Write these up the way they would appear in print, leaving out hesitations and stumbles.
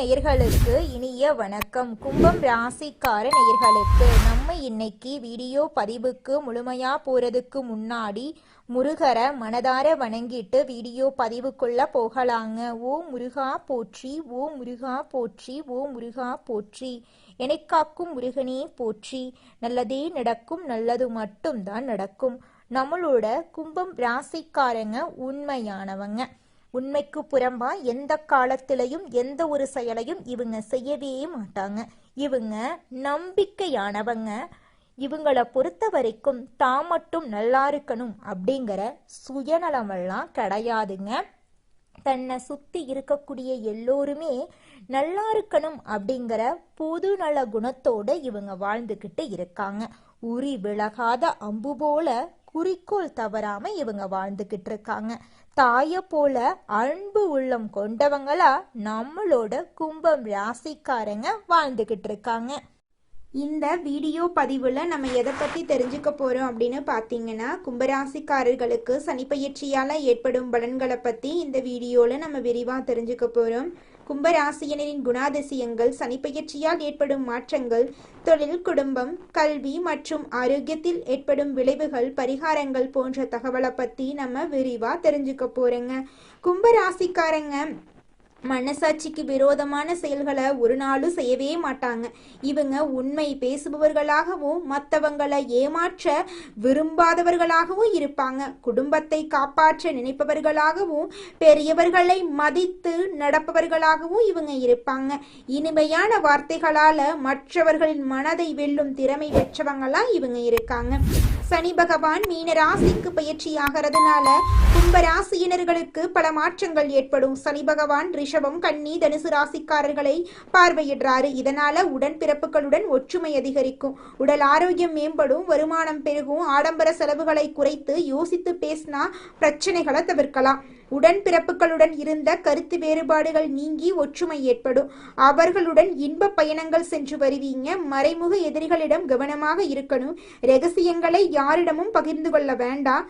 நேயர்களுக்கு இனிய வணக்கம். கும்பம் ராசிக்கார நேயர்களுக்கு நம்ம இன்னைக்கு வீடியோ பதிவுக்கு முழுமையா போறதுக்கு முன்னாடி முருகரை மனதார வணங்கிட்டு வீடியோ பதிவுக்குள்ள போகலாங்க. ஓ முருகா போற்றி, ஓ முருகா போற்றி, ஓ முருகா போற்றி, எனக்காக்கும் முருகனே போற்றி. நல்லதே நடக்கும், நல்லது மட்டும்தான் நடக்கும். நம்மளோட கும்பம் ராசிக்காரங்க உண்மையானவங்க. உண்மைக்கு புறம்பா எந்த காலத்திலையும் எந்த ஒரு செயலையும் இவங்க செய்யவே மாட்டாங்க. இவங்க நம்பிக்கையானவங்க. இவங்களை பொறுத்த வரைக்கும் தான் மட்டும் நல்லா இருக்கணும் அப்படிங்கிற சுயநலமெல்லாம் கிடையாதுங்க. தன்னை சுத்தி இருக்கக்கூடிய எல்லோருமே நல்லா இருக்கணும் அப்படிங்கிற பொது நல குணத்தோட இவங்க வாழ்ந்துகிட்டு இருக்காங்க. உரி விலகாத அம்பு போல குறிக்கோள் தவறாம இவங்க வாழ்ந்துகிட்டு இருக்காங்க. தாய போல அன்பு உள்ளம் கொண்டவங்களா நம்மளோட கும்பம் ராசிக்காரங்க வாழ்ந்துகிட்டு இருக்காங்க. இந்த வீடியோ பதிவில் நம்ம எதை பற்றி தெரிஞ்சுக்க போகிறோம் அப்படின்னு பார்த்தீங்கன்னா, கும்பராசிக்காரர்களுக்கு சனிப்பெயர்ச்சியால் ஏற்படும் பலன்களை பற்றி இந்த வீடியோவில் நம்ம விரிவாக தெரிஞ்சுக்க போகிறோம். கும்பராசியினரின் குணாதிசயங்கள், சனிப்பெயர்ச்சியால் ஏற்படும் மாற்றங்கள், தொழில், குடும்பம், கல்வி மற்றும் ஆரோக்கியத்தில் ஏற்படும் விளைவுகள், பரிகாரங்கள் போன்ற தகவலை பற்றி நம்ம விரிவாக தெரிஞ்சுக்க போகிறோங்க. கும்பராசிக்காரங்க மனசாட்சிக்கு விரோதமான செயல்களை ஒரு நாளும் செய்யவே மாட்டாங்க. இவங்க உண்மை பேசுபவர்களாகவும் மற்றவங்களை ஏமாற்ற விரும்பாதவர்களாகவும் இருப்பாங்க. குடும்பத்தை காப்பாற்ற நினைப்பவர்களாகவும் பெரியவர்களை மதித்து நடப்பவர்களாகவும் இவங்க இருப்பாங்க. இனிமையான வார்த்தைகளால மற்றவர்களின் மனதை வெல்லும் திறமை பெற்றவங்களா இவங்க இருக்காங்க. சனி பகவான் மீன ராசிக்கு பயிற்சியாகிறதுனால கும்பராசியினர்களுக்கு பல மாற்றங்கள் ஏற்படும். சனி பகவான் ரிஷபம், கன்னி, தனுசு ராசிக்காரர்களை பார்வையிடுறாரு. இதனால உடன்பிறப்புகளுடன் ஒற்றுமை அதிகரிக்கும், உடல் ஆரோக்கியம் மேம்படும், வருமானம் பெருகும். ஆடம்பர செலவுகளை குறைத்து யோசித்து பேசினா பிரச்சனைகளை தவிர்க்கலாம். உடன்பிறப்புகளுடன் இருந்த கருத்து வேறுபாடுகள் நீங்கி ஒற்றுமை ஏற்படும். அவர்களுடன் இன்ப பயணங்கள் சென்று வருவீங்க. மறைமுக எதிரிகளிடம் கவனமாக இருக்கணும். ரகசியங்களை யாரிடமும் பகிர்ந்து கொள்ள வேண்டாம்.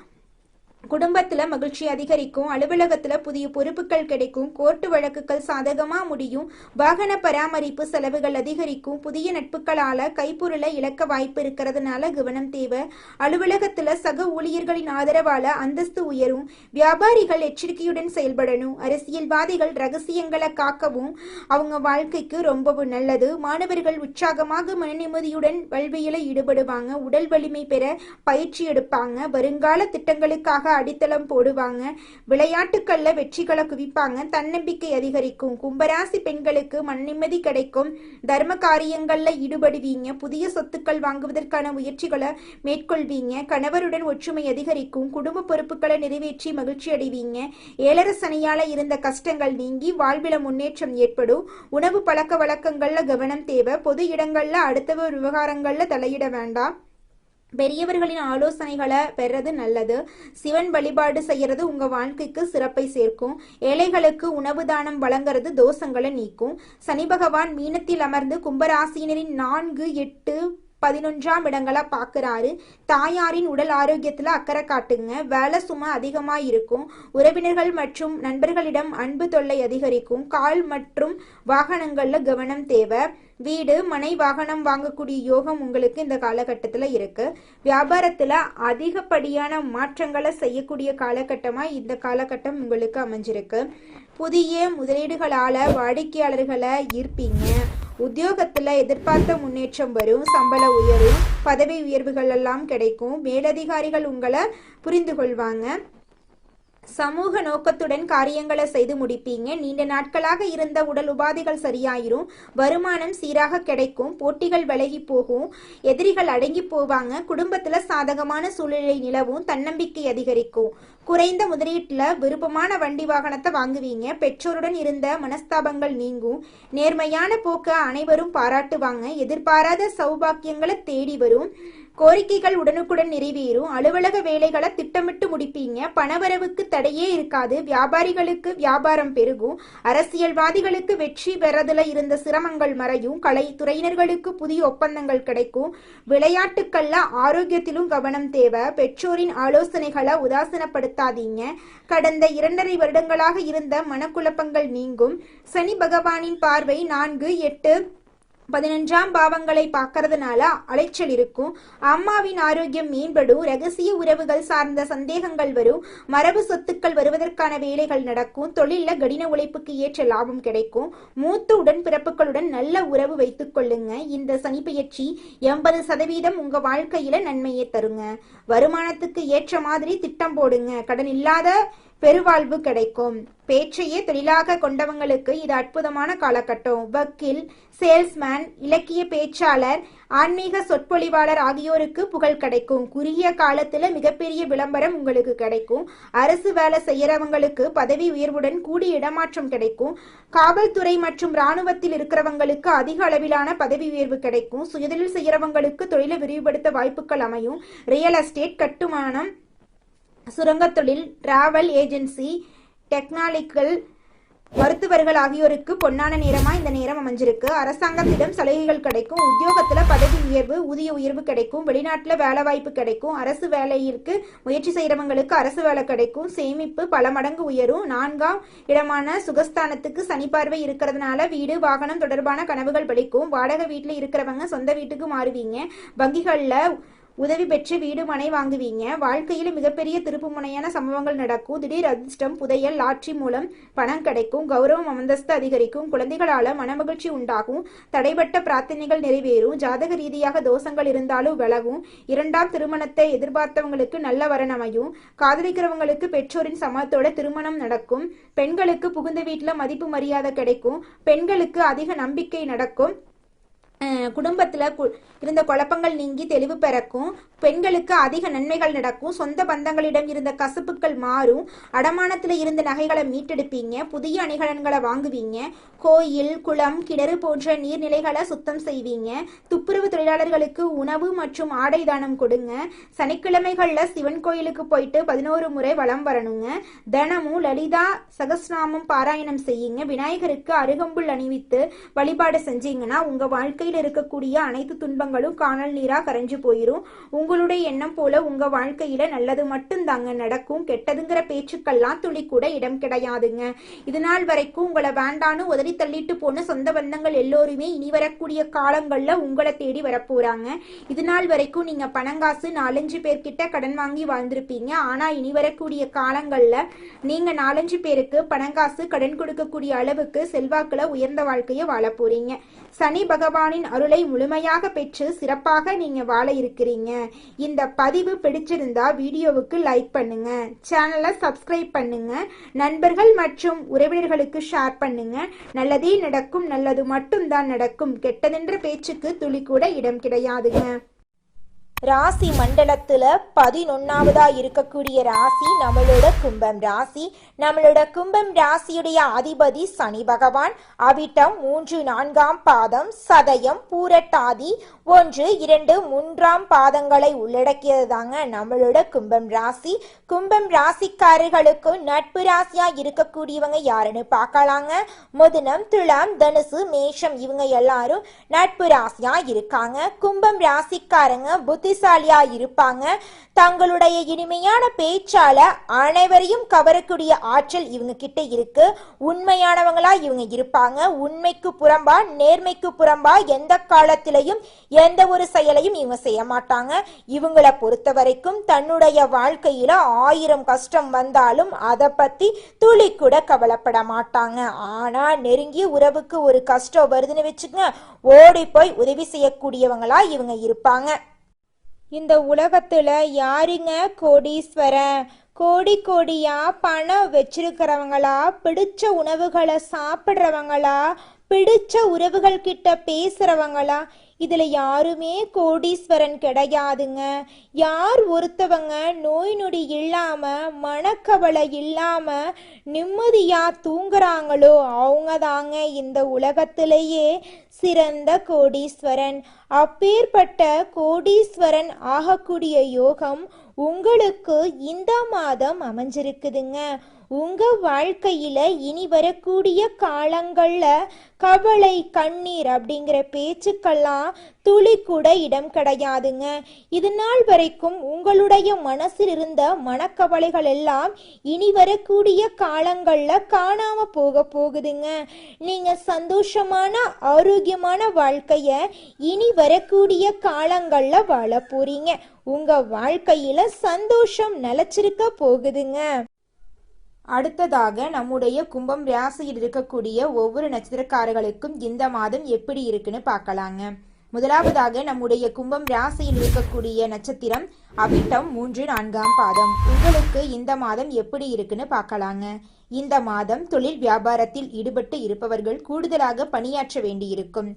குடும்பத்துல மகிழ்ச்சி அதிகரிக்கும். அலுவலகத்துல புதிய பொறுப்புகள் கிடைக்கும். கோர்ட்டு வழக்குகள் சாதகமா முடியும். வாகன பராமரிப்பு செலவுகள் அதிகரிக்கும். புதிய நட்புகளால கைப்பொருளை இழக்க வாய்ப்பு இருக்கிறதுனால கவனம் தேவை. அலுவலகத்துல சக ஊழியர்களின் ஆதரவால அந்தஸ்து உயரும். வியாபாரிகள் எச்சரிக்கையுடன் செயல்படணும். அரசியல்வாதிகள் ரகசியங்களை காக்கவும் அவங்க வாழ்க்கைக்கு ரொம்பவும் நல்லது. மாணவர்கள் உற்சாகமாக மனநிம்மதியுடன் கல்வியில ஈடுபடுவாங்க. உடல் வலிமை பெற பயிற்சி எடுப்பாங்க. வருங்கால திட்டங்களுக்காக அடித்தளம் போடுவாங்க. விளையாட்டுக்கள்ல வெற்றிகளை குவிப்பாங்க. தன்னம்பிக்கை அதிகரிக்கும். கும்பராசி பெண்களுக்கு மனநிம்மதி கிடைக்கும். தர்ம காரியங்கள்ல ஈடுபடுவீங்க. புதிய சொத்துக்கள் வாங்குவதற்கான முயற்சிகளை மேற்கொள்வீங்க. கணவருடன் ஒற்றுமை அதிகரிக்கும். குடும்ப பொறுப்புகளை நிறைவேற்றி மகிழ்ச்சி அடைவீங்க. ஏழரை சனியால இருந்த கஷ்டங்கள் நீங்கி வாழ்வில முன்னேற்றம் ஏற்படும். உணவு பழக்க வழக்கங்கள்ல கவனம் தேவை. பொது இடங்கள்ல அடுத்தவர் விவகாரங்கள்ல தலையிட வேண்டாம். பெரியவர்களின் ஆலோசனைகளை பெறது நல்லது. சிவன் வழிபாடு செய்யறது உங்க வாழ்க்கைக்கு சிறப்பை சேர்க்கும். ஏழைகளுக்கு உணவு தானம் வழங்குறது தோஷங்களை நீக்கும். சனி பகவான் மீனத்தில் அமர்ந்து கும்பராசியினரின் 4, 8, 11ஆம் இடங்களை பார்க்குறாரு. தாயாரின் உடல் ஆரோக்கியத்தில் அக்கறை காட்டுங்க. வேலை சுமை அதிகமாக இருக்கும். உறவினர்கள் மற்றும் நண்பர்களிடம் அன்பு தொல்லை அதிகரிக்கும். கால் மற்றும் வாகனங்களில் கவனம் தேவை. வீடு, மனை, வாகனம் வாங்கக்கூடிய யோகம் உங்களுக்கு இந்த காலகட்டத்தில் இருக்கு. வியாபாரத்தில் அதிகப்படியான மாற்றங்களை செய்யக்கூடிய காலகட்டமாக இந்த காலகட்டம் உங்களுக்கு அமைஞ்சிருக்கு. புதிய முதலீடுகளால் வாடிக்கையாளர்களை ஈர்ப்பீங்க. உத்தியோகத்துல எதிர்பார்த்த முன்னேற்றம் வரும். சம்பள உயரும். பதவி உயர்வுகள் எல்லாம் கிடைக்கும். மேலதிகாரிகள் உங்களை புரிந்து கொள்வாங்க. சமூக நோக்கத்துடன் காரியங்களை செய்து முடிப்பீங்க. நீண்ட நாட்களாக இருந்த உடல் உபாதைகள் சரியாயிரும். வருமானம் சீராக கிடைக்கும். போட்டிகள் விலகி போகும். எதிரிகள் அடங்கி போவாங்க. குடும்பத்துல சாதகமான சூழ்நிலை நிலவும். தன்னம்பிக்கை அதிகரிக்கும். குறைந்த முதலீட்டுல விருப்பமான வண்டி வாகனத்தை வாங்குவீங்க. பெற்றோருடன் இருந்த மனஸ்தாபங்கள் நீங்கும். நேர்மையான போக்க அனைவரும் பாராட்டுவாங்க. எதிர்பாராத சௌபாக்கியங்களை தேடி வரும். கோரிக்கைகள் உடனுக்குடன் நிறைவேறும். அலுவலக வேலைகளை திட்டமிட்டு முடிப்பீங்க. பணவரவுக்கு தடையே இருக்காது. வியாபாரிகளுக்கு வியாபாரம் பெருகும். அரசியல்வாதிகளுக்கு வெற்றி பெறதுல இருந்த சிரமங்கள் மறையும். கலைத்துறையினர்களுக்கு புதிய ஒப்பந்தங்கள் கிடைக்கும். விளையாட்டுக்கள்ல ஆரோக்கியத்திலும் கவனம் தேவை. பெற்றோரின் ஆலோசனைகளை உதாசீனப்படுத்தாதீங்க. கடந்த 2.5 வருடங்களாக இருந்த மனக்குழப்பங்கள் நீங்கும். சனி பகவானின் பார்வை 4, 8, 11ஆம் பாவங்களை பார்க்கறதுனால அலைச்சல் இருக்கும். அம்மாவின் ஆரோக்கியம் மேம்படும். ரகசிய உறவுகள் சார்ந்த சந்தேகங்கள் வரும். மரபு சொத்துக்கள் வருவதற்கான வேலைகள் நடக்கும். தொழில கடின உழைப்புக்கு ஏற்ற லாபம் கிடைக்கும். மூத்த உடன்பிறப்புகளுடன் நல்ல உறவு வைத்துக் கொள்ளுங்க. இந்த சனிப்பெயர்ச்சி 80% உங்க வாழ்க்கையில நன்மையை தருங்க. வருமானத்துக்கு ஏற்ற மாதிரி திட்டம் போடுங்க. கடன் இல்லாத பெருவாழ்வு கிடைக்கும். பேச்சையே தொழிலாக கொண்டவங்களுக்கு இது அற்புதமான காலகட்டம். வக்கீல், சேல்ஸ்மேன், இலக்கிய பேச்சாளர், ஆன்மீக சொற்பொழிவாளர் ஆகியோருக்கு புகழ் கிடைக்கும். குறுகிய காலத்துல மிகப்பெரிய விளம்பரம் உங்களுக்கு கிடைக்கும். அரசு வேலை செய்யறவங்களுக்கு பதவி உயர்வுடன் கூடி இடமாற்றம் கிடைக்கும். காவல்துறை மற்றும் இராணுவத்தில் இருக்கிறவங்களுக்கு அதிக அளவிலான பதவி உயர்வு கிடைக்கும். சுயதொழில் செய்யறவங்களுக்கு தொழிலை விரிவுபடுத்த வாய்ப்புகள் அமையும். ரியல் எஸ்டேட், கட்டுமானம், சுரங்கத் தொழில், டிராவல் ஏஜென்சி, டெக்னாலிக்கல், மருத்துவர்கள் ஆகியோருக்கு பொன்னான நேரமா இந்த நேரம் அமைஞ்சிருக்கு. அரசாங்கத்திடம் சலுகைகள் கிடைக்கும். உத்தியோகத்துல பதவி உயர்வு, ஊதிய உயர்வு கிடைக்கும். வெளிநாட்டுல வேலை வாய்ப்பு கிடைக்கும். அரசு வேலையிற்கு முயற்சி செய்யறவங்களுக்கு அரசு வேலை கிடைக்கும். சேமிப்பு பல மடங்கு உயரும். 4ஆம் இடமான சுகஸ்தானத்துக்கு சனி பார்வை இருக்கிறதுனால வீடு, வாகனம் தொடர்பான கனவுகள் பலிக்கும். வாடகை வீட்டுல இருக்கிறவங்க சொந்த வீட்டுக்கு மாறுவீங்க. வங்கிகள்ல உதவி பெற்று வீடு, மனை வாங்குவீங்க. வாழ்க்கையில மிகப்பெரிய திருப்புமுனையான சம்பவங்கள் நடக்கும். திடீர் அதிர்ஷ்டம், புதையல், லாட்ரி மூலம் பணம் கிடைக்கும். கௌரவம், அந்தஸ்து அதிகரிக்கும். குழந்தைகளால மனமகிழ்ச்சி உண்டாகும். தடைப்பட்ட பிரார்த்தனைகள் நிறைவேறும். ஜாதக ரீதியாக தோஷங்கள் இருந்தாலும் விலகும். 2ஆம் திருமணத்தை எதிர்பார்த்தவங்களுக்கு நல்ல வரன் அமையும். காதலிக்கிறவங்களுக்கு பெற்றோரின் சம்மதத்தோட திருமணம் நடக்கும். பெண்களுக்கு புகுந்த வீட்டுல மதிப்பு மரியாதை கிடைக்கும். பெண்களுக்கு அதிக நம்பிக்கை நடக்கும். குடும்பத்துல இருந்த குழப்பங்கள் நீங்கி தெளிவு பிறக்கும். பெண்களுக்கு அதிக நன்மைகள் நடக்கும். சொந்த பந்தங்களிடம் இருந்த கசப்புகள் மாறும். அடமானத்துல இருந்த நகைகளை மீட்டெடுப்பீங்க. புதிய அணிகலன்களை வாங்குவீங்க. கோயில், குளம், கிணறு போன்ற நீர்நிலைகளை சுத்தம் செய்வீங்க. துப்புரவு தொழிலாளர்களுக்கு உணவு மற்றும் ஆடை தானம் கொடுங்க. சனிக்கிழமைகள்ல சிவன் கோயிலுக்கு போயிட்டு 11 முறை வலம் வரணுங்க. தினமும் லலிதா சகஸ்நாமம் பாராயணம் செய்யுங்க. விநாயகருக்கு அருகம்புல் அணிவித்து வழிபாடு செஞ்சீங்கன்னா உங்க வாழ்க்கையில் இருக்கக்கூடிய அனைத்து துன்பங்களும் காணல் நீரா கரைஞ்சு போயிரும். உங்களுடைய எண்ணம் போல உங்க வாழ்க்கையில நல்லது மட்டும் தாங்க நடக்கும். கெட்டதுங்கிற பேச்சுக்கெல்லாம் துளி கூட இடம் கிடையாதுங்க. இது நாள் வரைக்கும் உங்களை வேண்டான்னு உதறி தள்ளிட்டு போன சொந்த பந்தங்கள் எல்லோருமே இனி வரக்கூடிய காலங்கள்ல உங்களை தேடி வரப்போறாங்க. இது நாள் வரைக்கும் நீங்க பணங்காசு 4-5 பேர்கிட்ட கடன் வாங்கி வாழ்ந்திருப்பீங்க. ஆனா இனி வரக்கூடிய காலங்கள்ல நீங்க 4-5 பேருக்கு பணங்காசு கடன் கொடுக்கக்கூடிய அளவுக்கு செல்வாக்குல உயர்ந்த வாழ்க்கையை வாழ போறீங்க. சனி பகவானின் அருளை முழுமையாக பெற்று சிறப்பாக நீங்க வாழ இருக்கிறீங்க. இந்த பதிவு பிடிச்சிருந்தா வீடியோவுக்கு லைக் பண்ணுங்க, சேனலை சப்ஸ்கிரைப் பண்ணுங்க, நண்பர்கள் மற்றும் உறவினர்களுக்கு ஷேர் பண்ணுங்க. நல்லதே நடக்கும், நல்லது மட்டும்தான் நடக்கும். கெட்டதென்ற பேச்சுக்கு துளி கூட இடம் கிடையாதுங்க. ராசி மண்டலத்துல 11ஆவதா இருக்கக்கூடிய ராசி நம்மளோட கும்பம் ராசி. நம்மளோட கும்பம் ராசியுடைய அதிபதி சனி பகவான். அவிட்டம் 3, 4ஆம் பாதம், சதயம், பூரட்டாதி 1, 2, 3ஆம் பாதங்களை உள்ளடக்கியது தாங்க நம்மளோட கும்பம் ராசி. கும்பம் ராசிக்காரர்களுக்கு நட்பு ராசியா இருக்கக்கூடியவங்க யாருன்னு பார்க்கலாங்க. மிதுனம், துலாம், தனுசு, மேஷம் இவங்க எல்லாரும் நட்பு ராசியா இருக்காங்க. கும்பம் ராசிக்காரங்க புத்திசாலியா இருப்பாங்க. தங்களுடைய இனிமையான பேச்சால அனைவரையும் கவரக்கூடிய ஆற்றல் இவங்க கிட்ட இருக்கு. உண்மையானவங்களா இவங்க இருப்பாங்க. உண்மைக்கு புறம்பா, நேர்மைக்கு புறம்பா எந்த காலத்திலையும் எந்த ஒரு செயலையும் இவங்க செய்ய மாட்டாங்க. இவங்களை பொறுத்த வரைக்கும் தன்னுடைய வாழ்க்கையில 1000 கஷ்டம் வந்தாலும் அதை பத்தி துளி கூட கவலைப்பட மாட்டாங்க. ஆனா நெருங்கிய உறவுக்கு ஒரு கஷ்டம் வருதுன்னு வச்சுக்கங்க, ஓடி போய் உதவி செய்யக்கூடியவங்களா இவங்க இருப்பாங்க. இந்த உலகத்துல யாருங்க கோடீஸ்வரன்? கோடி கோடியா பணம் வச்சிருக்கிறவங்களா, பிடிச்ச உணவுகளை சாப்பிட்றவங்களா, பிடிச்ச உறவுகள் கிட்ட பேசுறவங்களா? இதுல யாருமே கோடீஸ்வரன் கிடையாதுங்க. யார் ஒருத்தவங்க நோய் நொடி இல்லாம மனக்கவலை இல்லாம நிம்மதியா தூங்குறாங்களோ அவங்க தாங்க இந்த உலகத்திலேயே சிறந்த கோடீஸ்வரன். அப்பேற்பட்ட கோடீஸ்வரன் ஆகக்கூடிய யோகம் உங்களுக்கு இந்த மாதம் அமைஞ்சிருக்குதுங்க. உங்க வாழ்க்கையில இனி வரக்கூடிய காலங்கள்ல கவலை கண்ணீர் அப்படிங்கிற பேச்சுக்கெல்லாம் துளி கூட இடம் கிடையாதுங்க. இது நாள் வரைக்கும் உங்களுடைய மனசில் இருந்த மனக்கவலைகள் எல்லாம் இனி வரக்கூடிய காலங்கள்ல காணாம போகுதுங்க. நீங்க சந்தோஷமான ஆரோக்கியமான வாழ்க்கைய இனி வரக்கூடிய காலங்கள்ல வாழ போறீங்க. உங்க வாழ்க்கையில சந்தோஷம் நிலைச்சிருக்க போகுதுங்க. அடுத்ததாக நம்முடைய கும்பம் ராசியில் இருக்கக்கூடிய ஒவ்வொரு நட்சத்திரக்காரர்களுக்கும் இந்த மாதம் எப்படி இருக்குன்னு பார்க்கலாங்க. முதலாவதாக நம்முடைய கும்பம் ராசியில் இருக்கக்கூடிய நட்சத்திரம் அவிட்டம் 3, 4ஆம் பாதம். உங்களுக்கு இந்த மாதம் எப்படி இருக்குன்னு பார்க்கலாங்க. இந்த மாதம் தொழில் வியாபாரத்தில் ஈடுபட்டு இருப்பவர்கள் கூடுதலாக பணியாற்ற வேண்டியிருக்கும்.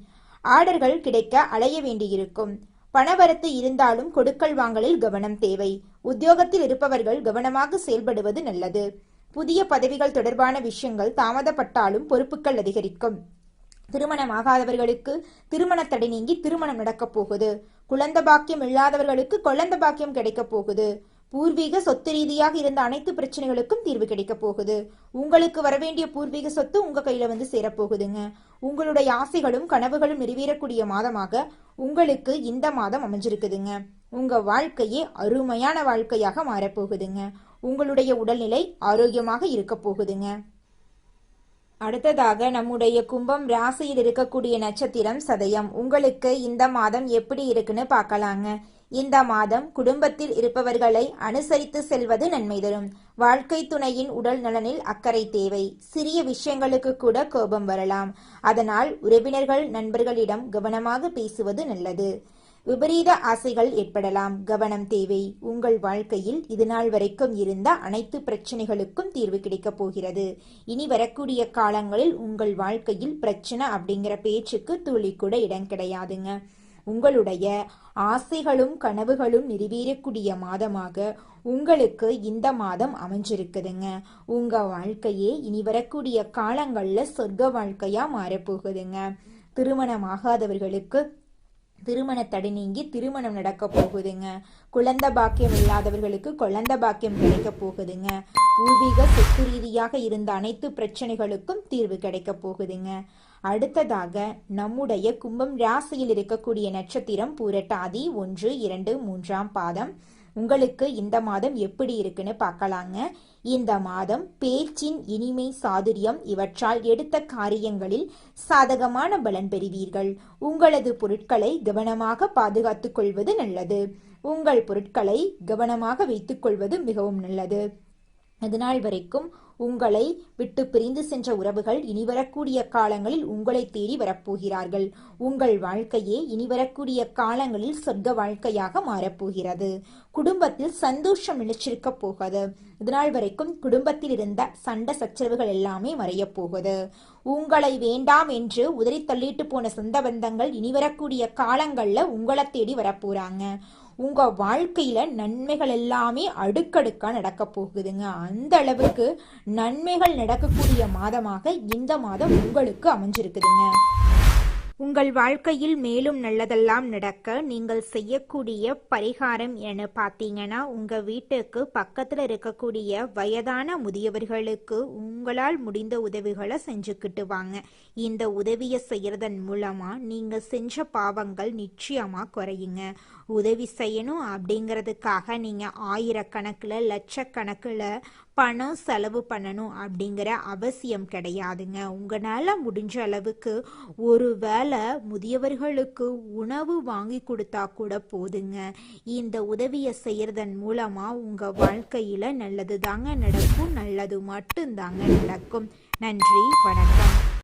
ஆர்டர்கள் கிடைக்க அலைய வேண்டியிருக்கும். பணவரத்து இருந்தாலும் கொடுக்கல் வாங்கலில் கவனம் தேவை. உத்தியோகத்தில் இருப்பவர்கள் கவனமாக செயல்படுவது நல்லது. புதிய பதவிகள் தொடர்பான விஷயங்கள் தாமதப்பட்டாலும் பொறுப்புகள் அதிகரிக்கும். திருமணமாகாதவர்களுக்கு திருமண தடை நீங்கி திருமணம் நடக்கப் போகுது. குழந்தை பாக்கியம் இல்லாதவர்களுக்கு குழந்தை பாக்கியம் கிடைக்க போகுது. பூர்வீக சொத்து ரீதியாக இருந்த அனைத்து பிரச்சனைகளுக்கும் தீர்வு கிடைக்க போகுது. உங்களுக்கு வரவேண்டிய பூர்வீக சொத்து உங்க கையில வந்து சேரப்போகுதுங்க. உங்களுடைய ஆசைகளும் கனவுகளும் நிறைவேறக்கூடிய மாதமாக உங்களுக்கு இந்த மாதம் அமைஞ்சிருக்குதுங்க. உங்க வாழ்க்கையே அருமையான வாழ்க்கையாக மாறப்போகுதுங்க. உங்களுடைய உடல்நிலை ஆரோக்கியமாக இருக்க போகுதுங்க. அடுத்ததாக நம்முடைய கும்பம் ராசியில் இருக்கக்கூடிய நட்சத்திரம் சதயம். உங்களுக்கு இந்த மாதம் எப்படி இருக்குன்னு பார்க்கலாங்க. இந்த மாதம் குடும்பத்தில் இருப்பவர்களை அனுசரித்து செல்வது நன்மை தரும். வாழ்க்கை துணையின் உடல் நலனில் அக்கறை தேவை. சிறிய விஷயங்களுக்கு கூட கோபம் வரலாம். அதனால் உறவினர்கள் நண்பர்களிடம் கவனமாக பேசுவது நல்லது. விபரீத ஆசைகள் ஏற்படலாம். கவனம் தேவை. உங்கள் வாழ்க்கையில் இதுநாள் வரைக்கும் இருந்த அனைத்து பிரச்சனைகளுக்கும் தீர்வு கிடைக்கப் போகிறது. இனி வரக்கூடிய காலங்களில் உங்கள் வாழ்க்கையில் பிரச்சனை அப்படிங்கிற பேச்சுக்கு துளி கூட இடம் கிடையாதுங்க. உங்களுடைய ஆசைகளும் கனவுகளும் நிறைவேறக்கூடிய மாதமாக உங்களுக்கு இந்த மாதம் அமைஞ்சிருக்குதுங்க. உங்க வாழ்க்கையே இனி வரக்கூடிய காலங்கள்ல சொர்க்க வாழ்க்கையா மாறப்போகுதுங்க. திருமணமாகாதவர்களுக்கு திருமண தடை நீங்கி திருமணம் நடக்க போகுதுங்க. குழந்தை பாக்கியம் இல்லாதவர்களுக்கு குழந்தை பாக்கியம் கிடைக்க போகுதுங்க. பூர்வீக சொத்து ரீதியாக இருந்த அனைத்து பிரச்சனைகளுக்கும் தீர்வு கிடைக்க போகுதுங்க. அடுத்ததாக நம்முடைய கும்பம் ராசியில் இருக்கக்கூடிய நட்சத்திரம் பூரட்டாதி 1, 2, 3ஆம் பாதம். உங்களுக்கு இந்த மாதம் எப்படி இருக்குன்னு பார்க்கலாங்க. இந்த மாதம் பேச்சின் இனிமை சாதுரியம் இவற்றால் எடுத்த காரியங்களில் சாதகமான பலன் பெறுவீர்கள். உங்களது பொருட்களை கவனமாக பாதுகாத்துக் கொள்வது நல்லது. உங்கள் பொருட்களை கவனமாக வைத்துக் கொள்வது மிகவும் நல்லது. இதனால் வரைக்கும் உங்களை விட்டு பிரிந்து சென்ற உறவுகள் இனி வரக்கூடிய காலங்களில் உங்களை தேடி வரப்போகிறார்கள். உங்கள் வாழ்க்கையே இனி வரக்கூடிய காலங்களில் சொர்க்க வாழ்க்கையாக மாறப்போகிறது. குடும்பத்தில் சந்தோஷம் நிலைச்சிருக்க போகுது. இதனால் வரைக்கும் குடும்பத்தில் இருந்த சண்டை சச்சரவுகள் எல்லாமே மறைய போகுது. உங்களை வேண்டாம் என்று உதறி தள்ளிட்டு போன சொந்த பந்தங்கள் இனி வரக்கூடிய காலங்கள்ல உங்களை தேடி வரப்போறாங்க. உங்க வாழ்க்கையில நன்மைகள் எல்லாமே அடுக்கடுக்கா நடக்க போகுதுங்க. அந்த அளவுக்கு நன்மைகள் நடக்கக்கூடிய மாதமாக இந்த மாதம் உங்களுக்கு அமைஞ்சிருக்குதுங்க. உங்கள் வாழ்க்கையில் மேலும் நல்லதெல்லாம் நடக்க நீங்கள் செய்யக்கூடிய பரிகாரம் என பார்த்தீங்கன்னா, உங்கள் வீட்டுக்கு பக்கத்தில் இருக்கக்கூடிய வயதான முதியவர்களுக்கு உங்களால் முடிந்த உதவிகளை செஞ்சுக்கிட்டு வாங்க. இந்த உதவியை செய்கிறதன் மூலமாக நீங்கள் செஞ்ச பாவங்கள் நிச்சயமாக குறையுங்க. உதவி செய்யணும் அப்படிங்கிறதுக்காக நீங்கள் ஆயிரக்கணக்கில் லட்சக்கணக்கில் பணம் செலவு பண்ணணும் அப்படிங்கிற அவசியம் கிடையாதுங்க. உங்களால் முடிஞ்ச அளவுக்கு ஒரு வேளை முதியவர்களுக்கு உணவு வாங்கி கொடுத்தா கூட போதுங்க. இந்த உதவியை செய்யறதன் மூலமா உங்க வாழ்க்கையில நல்லது தாங்க நடக்கும். நல்லது மட்டும்தாங்க நடக்கும். நன்றி, வணக்கம்.